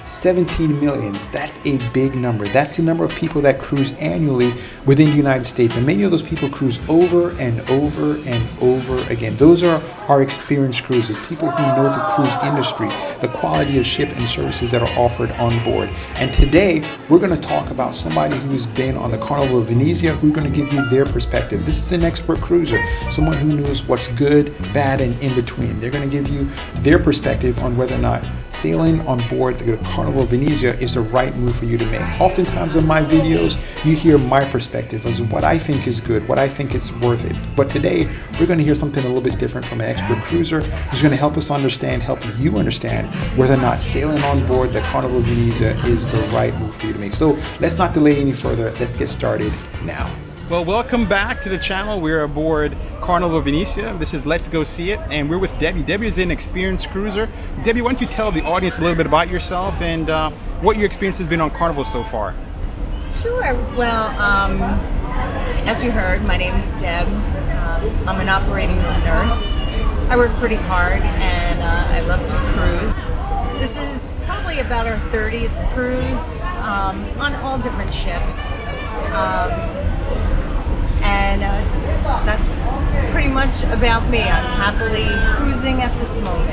17 million. That's a big number. That's the number of people that cruise annually within the United States. And many of those people cruise over and over and over again. Those are our experienced cruisers, people who know the cruise industry, the quality of ship and services that are offered on board. And today, we're going to talk about somebody who's been on the Carnival Venezia, who's going to give you their perspective. This is an expert cruiser, someone who knows what's good, bad, and in between. They're going to give you their perspective on whether or not sailing on board the Carnival Venezia is the right move for you to make. Oftentimes in my videos, you hear my perspective of what I think is good, what I think is worth it. But today, we're going to hear something a little bit different from an expert cruiser who's going to help us understand, help you understand whether or not sailing on board the Carnival Venezia is the right move for you to make. So let's not delay any further. Let's get started now. Well, welcome back to the channel. We're aboard Carnival Venezia. This is Let's Go See It, and we're with Debbie. Debbie is an experienced cruiser. Debbie, why don't you tell the audience a little bit about yourself and what your experience has been on Carnival so far? Sure. Well, as you heard, my name is Deb. I'm an operating room nurse. I work pretty hard, and I love to cruise. This is probably about our 30th cruise on all different ships. And that's pretty much about me. I'm happily cruising at this moment.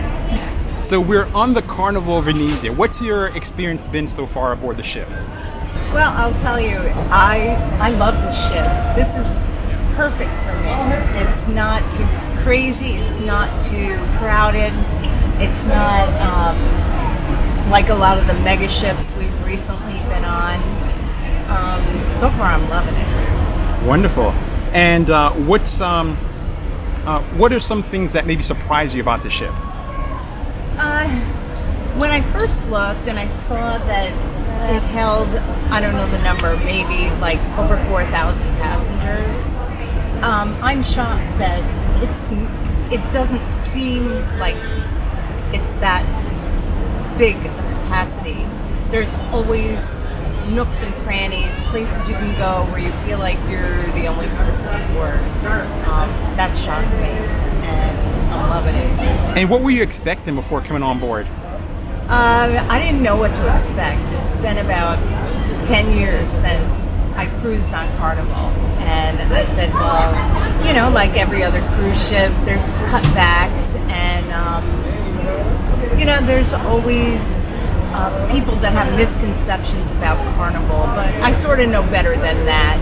So we're on the Carnival Venezia. What's your experience been so far aboard the ship? Well, I'll tell you, I love the ship. This is perfect for me. It's not too crazy. It's not too crowded. It's not like a lot of the mega ships we've recently been on. So far, I'm loving it. Wonderful. And what are some things that maybe surprise you about the ship? When I first looked and I saw that it held, I don't know the number, maybe like over 4,000 passengers, I'm shocked that it doesn't seem like it's that big a capacity. There's always nooks and crannies, places you can go where you feel like you're the only person aboard. That shocked me, and I'm loving it. And what were you expecting before coming on board? I didn't know what to expect. It's been about 10 years since I cruised on Carnival, and I said, well, you know, like every other cruise ship, there's cutbacks, and you know, there's always people that have misconceptions about Carnival, but I sort of know better than that.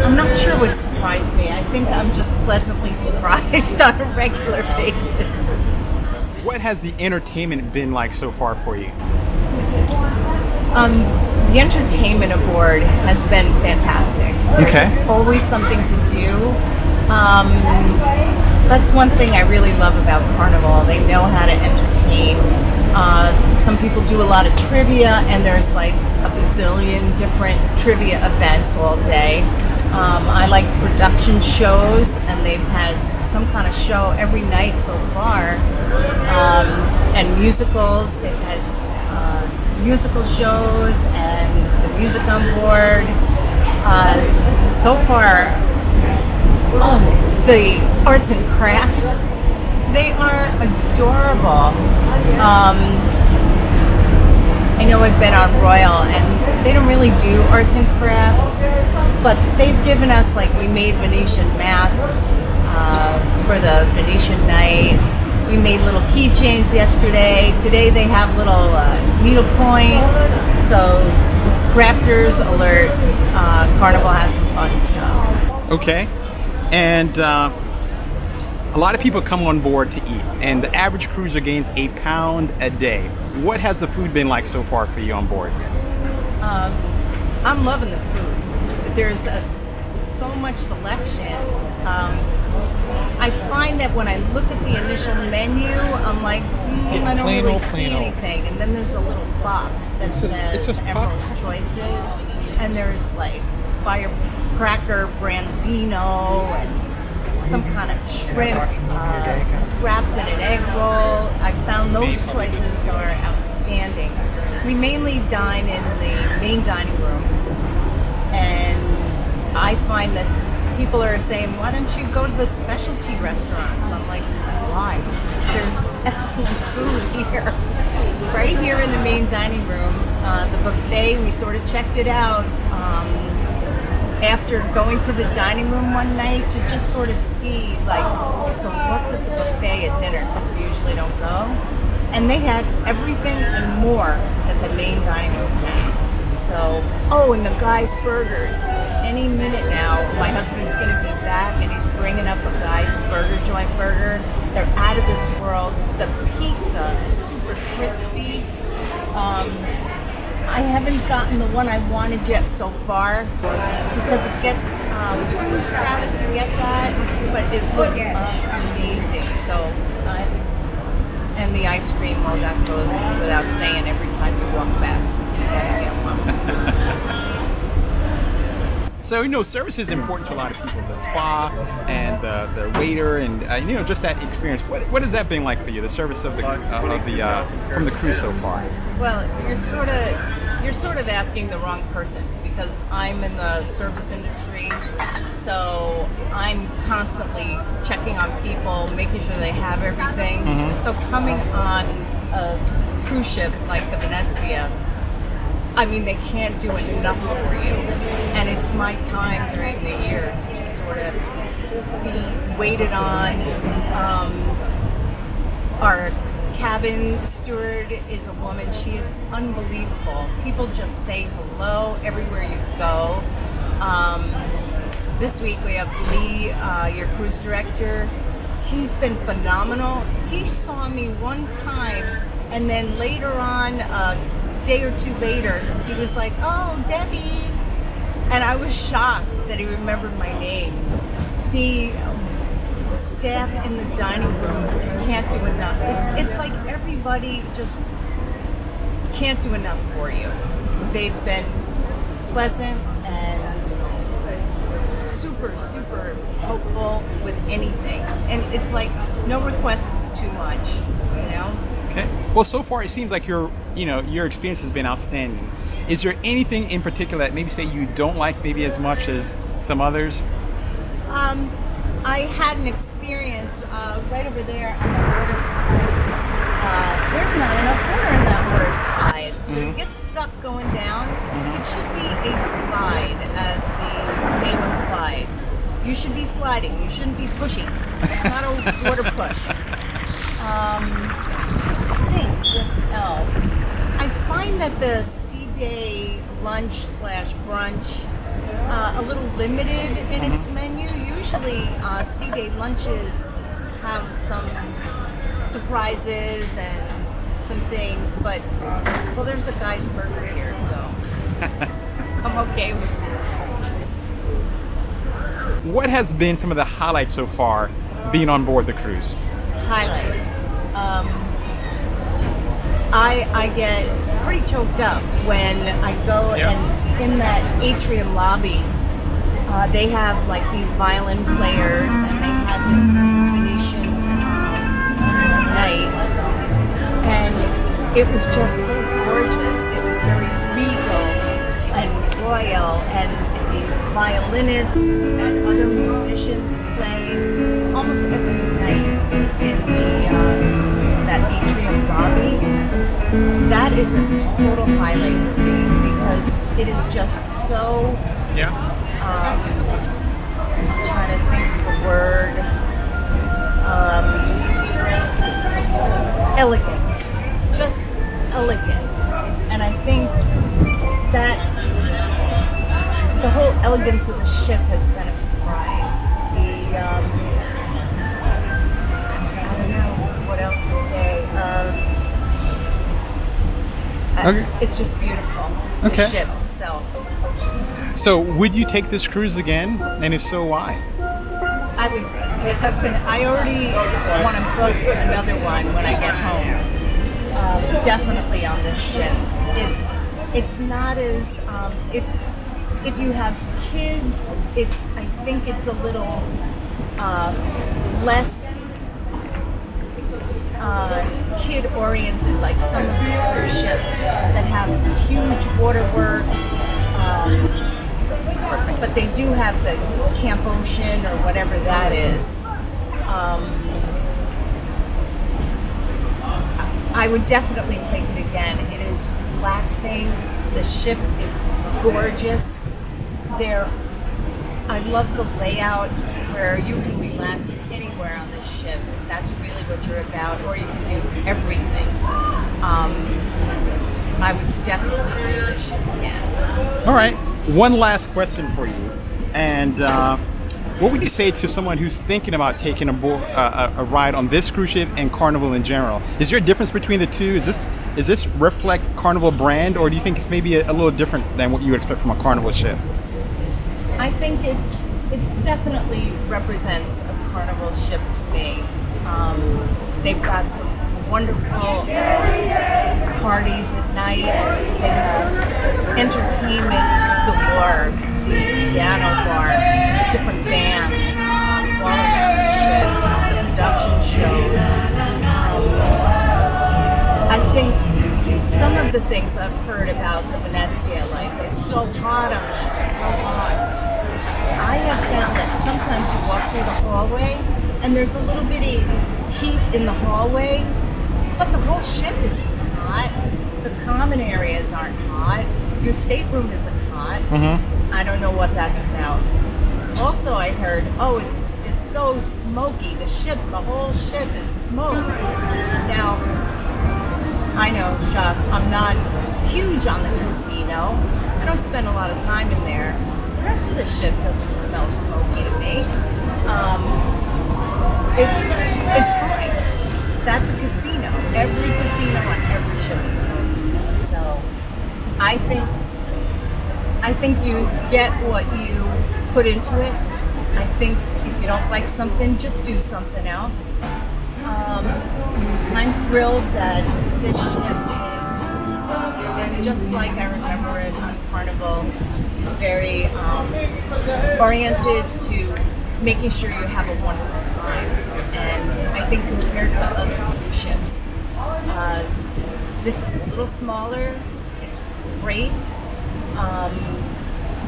I'm not sure what surprised me. I think I'm just pleasantly surprised on a regular basis. What has the entertainment been like so far for you? The entertainment aboard has been fantastic. Okay. There's always something to do. That's one thing I really love about Carnival. They know how to entertain. Some people do a lot of trivia, and there's like a bazillion different trivia events all day. I like production shows, and they've had some kind of show every night so far. And musicals, they've had musical shows and the music on board. So far, the arts and crafts, they are adorable. I know I've been on Royal, and they don't really do arts and crafts, but they've given us, like, we made Venetian masks for the Venetian night. We made little keychains yesterday. Today they have little needlepoint. So crafters alert, Carnival has some fun stuff. Okay. And a lot of people come on board to eat, and the average cruiser gains a pound a day. What has the food been like so far for you on board? I'm loving the food. There's so much selection. I find that when I look at the initial menu, I'm like, I don't really see anything. And then there's a little box that says Emerald's Choices, and there's like firecracker branzino and some kind of shrimp wrapped in an egg roll. I found those choices are outstanding. We mainly dine in the main dining room, and I find that people are saying, why don't you go to the specialty restaurants? I'm like, why? There's excellent food here. Right here in the main dining room, the buffet, we sort of checked it out after going to the dining room one night to just sort of see, like, so what's at the buffet at dinner, because we usually don't go. And they had everything and more that the main dining room had. So, oh, and the Guy's Burgers. Any minute now, my husband's going to be back and he's bringing up a Guy's Burger Joint burger. They're out of this world. The pizza is super crispy. I haven't gotten the one I wanted yet so far because it gets really crowded to get that, but it looks amazing. So, and the ice cream, well, that goes without saying every time you walk past. So, service is important to a lot of people. The spa and the waiter, and just that experience. What has that been like for you? The service of the from the cruise so far. Well, you're sort of asking the wrong person because I'm in the service industry, so I'm constantly checking on people, making sure they have everything. Mm-hmm. So coming on a cruise ship like the Venezia, I mean, they can't do enough for you. And it's my time during the year to just sort of be waited on. Our cabin steward is a woman. She is unbelievable. People just say hello everywhere you go. This week we have Lee, your cruise director. He's been phenomenal. He saw me one time, and then later on, day or two later, he was like, "Oh, Debbie," and I was shocked that he remembered my name. The staff in the dining room can't do enough. It's like everybody just can't do enough for you. They've been pleasant and super, super hopeful with anything, and it's like no request is too much, Okay. Well, so far it seems like your experience has been outstanding. Is there anything in particular that maybe say you don't like maybe as much as some others? I had an experience right over there on the water slide. There's not enough water in that water slide, so you get stuck going down. It should be a slide, as the name implies. You should be sliding. You shouldn't be pushing. It's not a water push. I think what else? I find that the Sea Day lunch/brunch a little limited in its menu. Usually, Sea Day lunches have some surprises and some things, but well, there's a Guy's Burger here, so I'm okay with that. What has been some of the highlights so far being on board the cruise? Highlights. I get pretty choked up when I go and in that atrium lobby, they have like these violin players, and they had this Venetian night, and it was just so gorgeous. It was very regal and royal, and these violinists and other musicians playing almost every night in that atrium lobby. That is a total highlight for me because it is just so. I'm trying to think of the word. Elegant, just elegant, and I think that the whole elegance of the ship has been a surprise. I don't know what else to say. It's just beautiful. Okay. The ship itself. So, would you take this cruise again? And if so, why? I would take up. I already want to book another one when I get home. Definitely on this ship. It's not as if you have kids. I think it's a little less kid-oriented, like some of the other ships that have huge waterworks. But they do have the Camp Ocean or whatever that is. I would definitely take it again. It is relaxing. The ship is gorgeous. I love the layout where you can relax anywhere on this ship if that's really what you're about, or you can do everything. I would definitely do this ship again. All right. One last question for you. And what would you say to someone who's thinking about taking a ride on this cruise ship and Carnival in general? Is there a difference between the two? Is this reflect Carnival brand, or do you think it's maybe a little different than what you would expect from a Carnival ship? I think it definitely represents a Carnival ship to me. They've got some wonderful parties at night. They have entertainment galore, the piano bar, different bands all around the ship, the production shows. I think some of the things I've heard about the Venezia, like it's so hot on the ship, it's so hot. I have found that sometimes you walk through the hallway and there's a little bitty heat in the hallway, but the whole ship isn't hot. The common areas aren't hot. Your stateroom isn't hot. Mm-hmm. I don't know what that's about. Also, I heard, it's so smoky. The whole ship is smoke. Now, I know, Chuck, I'm not huge on the casino. I don't spend a lot of time in there. The rest of the ship doesn't smell smoky to me. It's fine. That's a casino. Every casino on every ship is smoky. So I think you get what you put into it. I think if you don't like something, just do something else. I'm thrilled that this ship is just like I remember it on Carnival, very oriented to making sure you have a wonderful time. And I think compared to other cruise ships, this is a little smaller. It's great.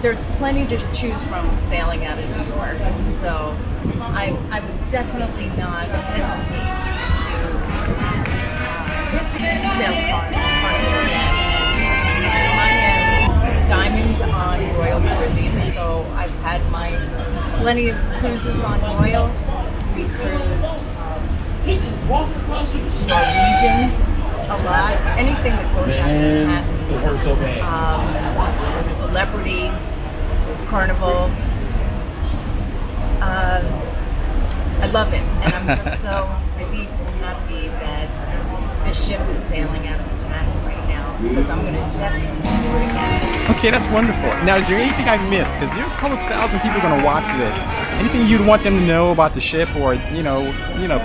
There's plenty to choose from sailing out of New York, so I would definitely not hesitate to sail Carnival again. I am diamond on Royal Caribbean, so I've had my plenty of cruises on Royal. We cruise Norwegian a lot. Anything that goes out of Manhattan. Celebrity, Carnival. I love it, and I'm just so relieved and happy that this ship is sailing out of Manhattan right now, because I'm going to definitely do it again. Okay, that's wonderful. Now, is there anything I missed? Because there's a couple of thousand people going to watch this. Anything you'd want them to know about the ship, or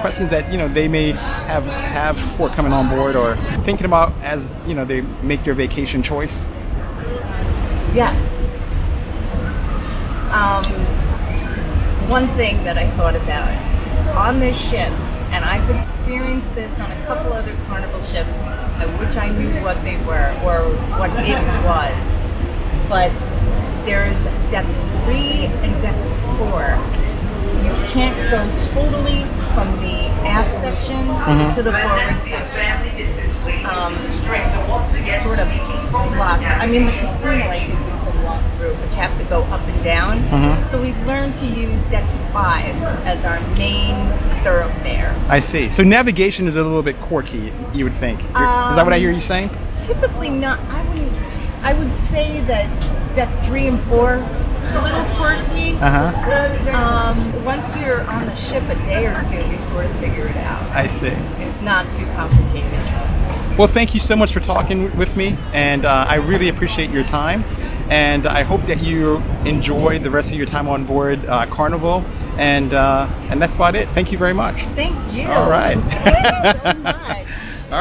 questions that they may have before coming on board, or thinking about as they make their vacation choice? Yes. One thing that I thought about on this ship, and I've experienced this on a couple other Carnival ships, which I knew what they were or what it was, but there's deck 3 and deck 4. You can't go totally from the aft section to the forward section. It's sort of blocked. I mean, the casino, I think you can walk through, but you have to go up and down. So we've learned to use deck 5 as our main thoroughfare. I see. So navigation is a little bit quirky, you would think. Is that what I hear you saying? Typically not. I would say that deck 3 and 4, a little quirky. Once you're on the ship a day or two, you sort of figure it out. I see. It's not too complicated. Well, thank you so much for talking with me, and I really appreciate your time. And I hope that you enjoy the rest of your time on board Carnival. And that's about it. Thank you very much. Thank you. All right. Thank you so much.